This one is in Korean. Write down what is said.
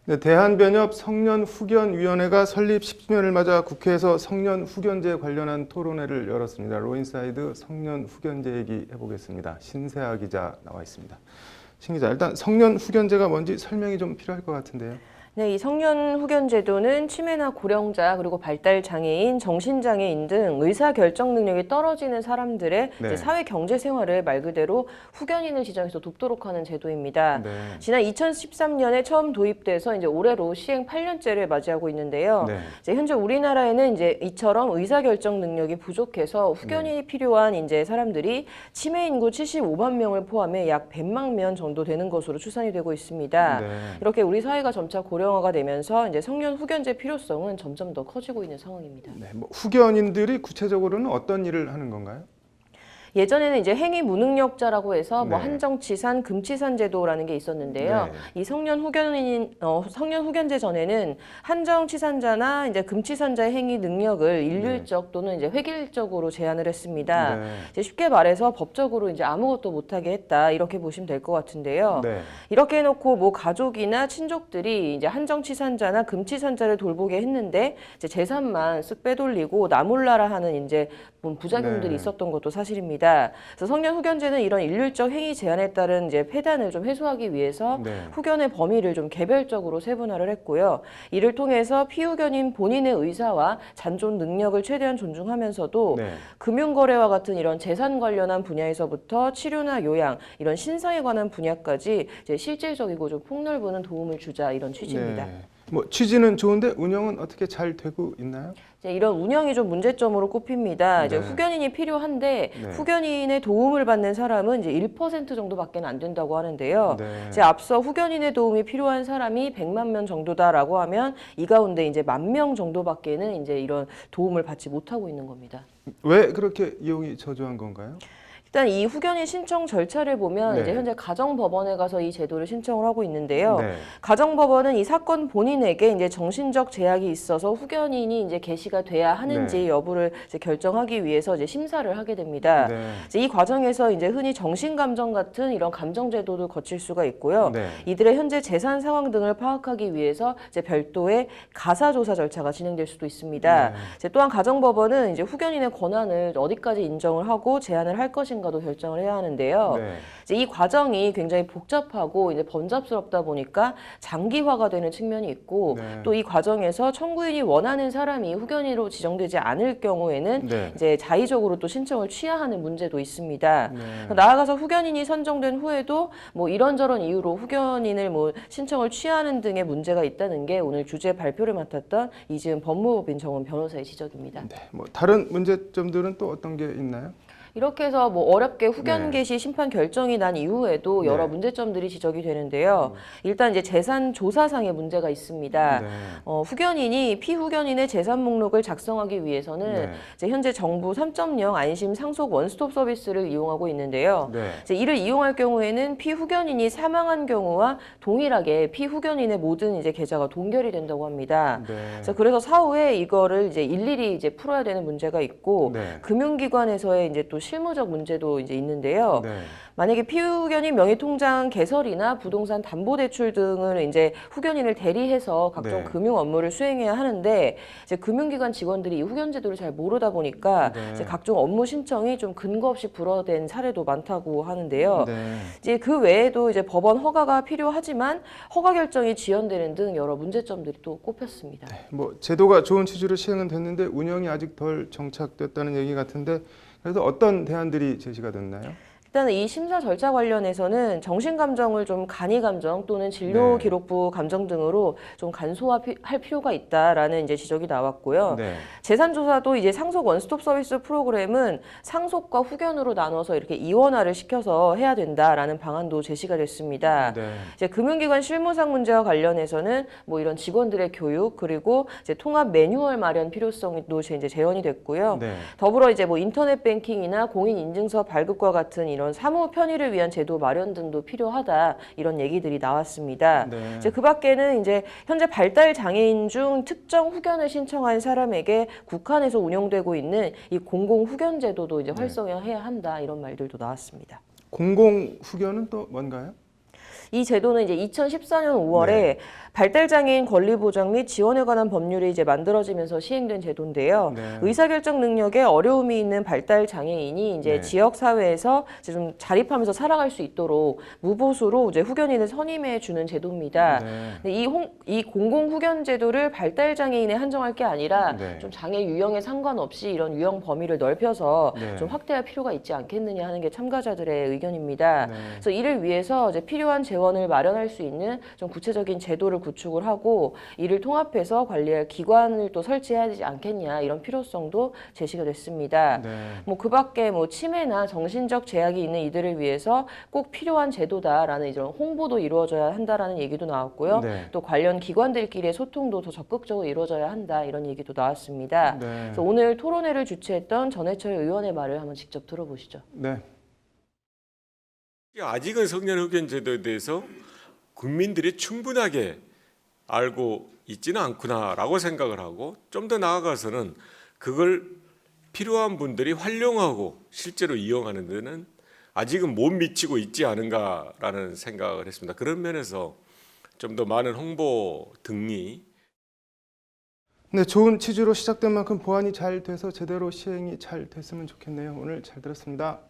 네, 대한변협 성년후견위원회가 설립 10주년을 맞아 국회에서 성년후견제 관련한 토론회를 열었습니다. 로인사이드 성년후견제 얘기 해보겠습니다. 신세아 기자 나와 있습니다. 신 기자, 일단 성년후견제가 뭔지 설명이 좀 필요할 것 같은데요. 네, 이 성년후견제도는 치매나 고령자 그리고 발달장애인, 정신장애인 등 의사결정 능력이 떨어지는 사람들의 네. 사회 경제 생활을 말 그대로 후견인을 지정해서 돕도록 하는 제도입니다. 네. 지난 2013년에 처음 도입돼서 이제 올해로 시행 8년째를 맞이하고 있는데요. 네. 이제 현재 우리나라에는 이제 이처럼 의사결정 능력이 부족해서 후견인이 필요한 이제 사람들이 치매 인구 75만 명을 포함해 약 100만 명 정도 되는 것으로 추산이 되고 있습니다. 네. 이렇게 우리 사회가 점차 고령화가 되면서 이제 성년 후견제 필요성은 점점 더 커지고 있는 상황입니다. 네, 뭐 후견인들이 구체적으로는 어떤 일을 하는 건가요? 예전에는 이제 행위 무능력자라고 해서 뭐 네. 한정치산, 금치산 제도라는 게 있었는데요. 네. 이 성년 후견제 전에는 한정치산자나 이제 금치산자의 행위 능력을 일률적 또는 이제 획일적으로 제한을 했습니다. 네. 이제 쉽게 말해서 법적으로 이제 아무것도 못하게 했다 이렇게 보시면 될 것 같은데요. 네. 이렇게 해놓고 뭐 가족이나 친족들이 이제 한정치산자나 금치산자를 돌보게 했는데 이제 재산만 쓱 빼돌리고 나몰라라 하는 이제 부작용들이 네. 있었던 것도 사실입니다. 그래서 성년 후견제는 이런 일률적 행위 제한에 따른 이제 폐단을 좀 해소하기 위해서 네. 후견의 범위를 좀 개별적으로 세분화를 했고요. 이를 통해서 피후견인 본인의 의사와 잔존 능력을 최대한 존중하면서도 네. 금융거래와 같은 이런 재산 관련한 분야에서부터 치료나 요양, 이런 신상에 관한 분야까지 이제 실질적이고 좀 폭넓은 도움을 주자 이런 취지입니다. 네. 뭐 취지는 좋은데 운영은 어떻게 잘 되고 있나요? 이제 이런 운영이 좀 문제점으로 꼽힙니다. 이제 네. 후견인이 필요한데 네. 후견인의 도움을 받는 사람은 이제 1% 정도밖에 안 된다고 하는데요. 네. 이제 앞서 후견인의 도움이 필요한 사람이 100만 명 정도다라고 하면 이 가운데 이제 10,000명 정도밖에는 이제 이런 도움을 받지 못하고 있는 겁니다. 왜 그렇게 이용이 저조한 건가요? 일단 이 후견인 신청 절차를 보면 네. 이제 현재 가정법원에 가서 이 제도를 신청을 하고 있는데요. 네. 가정법원은 이 사건 본인에게 이제 정신적 제약이 있어서 후견인이 이제 개시가 돼야 하는지 네. 여부를 이제 결정하기 위해서 이제 심사를 하게 됩니다. 네. 이제 이 과정에서 이제 흔히 정신감정 같은 이런 감정 제도도 거칠 수가 있고요. 네. 이들의 현재 재산 상황 등을 파악하기 위해서 이제 별도의 가사조사 절차가 진행될 수도 있습니다. 네. 이제 또한 가정법원은 이제 후견인의 권한을 어디까지 인정을 하고 제한을 할 것인가도 결정을 해야 하는데요. 네. 이제 이 과정이 굉장히 복잡하고 이제 번잡스럽다 보니까 장기화가 되는 측면이 있고 네. 또 이 과정에서 청구인이 원하는 사람이 후견인으로 지정되지 않을 경우에는 네. 이제 자의적으로 또 신청을 취하하는 문제도 있습니다. 네. 나아가서 후견인이 선정된 후에도 뭐 이런저런 이유로 후견인을 뭐 신청을 취하는 등의 문제가 있다는 게 오늘 주제 발표를 맡았던 이지은 법무법인 정원 변호사의 지적입니다. 네. 뭐 다른 문제점들은 또 어떤 게 있나요? 이렇게 해서 뭐 어렵게 후견 네. 개시 심판 결정이 난 이후에도 여러 네. 문제점들이 지적이 되는데요. 일단 이제 재산 조사상의 문제가 있습니다. 네. 후견인이 피후견인의 재산 목록을 작성하기 위해서는 네. 이제 현재 정부 3.0 안심 상속 원스톱 서비스를 이용하고 있는데요. 네. 이제 이를 이용할 경우에는 피후견인이 사망한 경우와 동일하게 피후견인의 모든 이제 계좌가 동결이 된다고 합니다. 네. 그래서 사후에 이거를 이제 일일이 이제 풀어야 되는 문제가 있고 네. 금융기관에서의 이제 또 실무적 문제도 이제 있는데요. 네. 만약에 피후견인 명의통장 개설이나 부동산 담보대출 등을 이제 후견인을 대리해서 각종 네. 금융 업무를 수행해야 하는데 이제 금융기관 직원들이 이 후견제도를 잘 모르다 보니까 네. 이제 각종 업무 신청이 좀 근거 없이 불어댄 사례도 많다고 하는데요. 네. 이제 그 외에도 이제 법원 허가가 필요하지만 허가 결정이 지연되는 등 여러 문제점들이 또 꼽혔습니다. 뭐 제도가 좋은 취지로 시행은 됐는데 운영이 아직 덜 정착됐다는 얘기 같은데 그래서 어떤 대안들이 제시가 됐나요? 일단은 이 심사 절차 관련해서는 정신감정을 좀 간이감정 또는 진료기록부 감정 등으로 좀 간소화할 필요가 있다라는 이제 지적이 나왔고요. 네. 재산조사도 이제 상속 원스톱 서비스 프로그램은 상속과 후견으로 나눠서 이렇게 이원화를 시켜서 해야 된다라는 방안도 제시가 됐습니다. 네. 이제 금융기관 실무상 문제와 관련해서는 뭐 이런 직원들의 교육 그리고 이제 통합 매뉴얼 마련 필요성도 이제 제언이 됐고요. 네. 더불어 이제 뭐 인터넷 뱅킹이나 공인 인증서 발급과 같은 이런 사무 편의를 위한 제도 마련 등도 필요하다 이런 얘기들이 나왔습니다. 네. 이제 그 밖에는 이제 현재 발달 장애인 중 특정 후견을 신청한 사람에게 국한에서 운영되고 있는 이 공공 후견 제도도 이제 활성화해야 한다 이런 말들도 나왔습니다. 공공 후견은 또 뭔가요? 이 제도는 이제 2014년 5월에 네. 발달장애인 권리보장 및 지원에 관한 법률이 이제 만들어지면서 시행된 제도인데요. 네. 의사결정 능력에 어려움이 있는 발달장애인이 이제 네. 지역 사회에서 이제 좀 자립하면서 살아갈 수 있도록 무보수로 이제 후견인을 선임해 주는 제도입니다. 네. 근데 이 공공 후견 제도를 발달장애인에 한정할 게 아니라 네. 좀 장애 유형에 상관없이 이런 유형 범위를 넓혀서 네. 좀 확대할 필요가 있지 않겠느냐 하는 게 참가자들의 의견입니다. 네. 그래서 이를 위해서 이제 필요한 재원을 마련할 수 있는 좀 구체적인 제도를 구축을 하고 이를 통합해서 관리할 기관을 또 설치해야 되지 않겠냐 이런 필요성도 제시가 됐습니다. 네. 뭐 그밖에 뭐 치매나 정신적 제약이 있는 이들을 위해서 꼭 필요한 제도다라는 이런 홍보도 이루어져야 한다라는 얘기도 나왔고요. 네. 또 관련 기관들끼리의 소통도 더 적극적으로 이루어져야 한다 이런 얘기도 나왔습니다. 네. 그래서 오늘 토론회를 주최했던 전해철 의원의 말을 한번 직접 들어보시죠. 네. 아직은 성년 후견 제도에 대해서 국민들이 충분하게 알고 있지는 않구나라고 생각을 하고 좀 더 나아가서는 그걸 필요한 분들이 활용하고 실제로 이용하는 데는 아직은 못 미치고 있지 않은가라는 생각을 했습니다. 그런 면에서 좀 더 많은 홍보 등이 네, 좋은 취지로 시작된 만큼 보완이 잘 돼서 제대로 시행이 잘 됐으면 좋겠네요. 오늘 잘 들었습니다.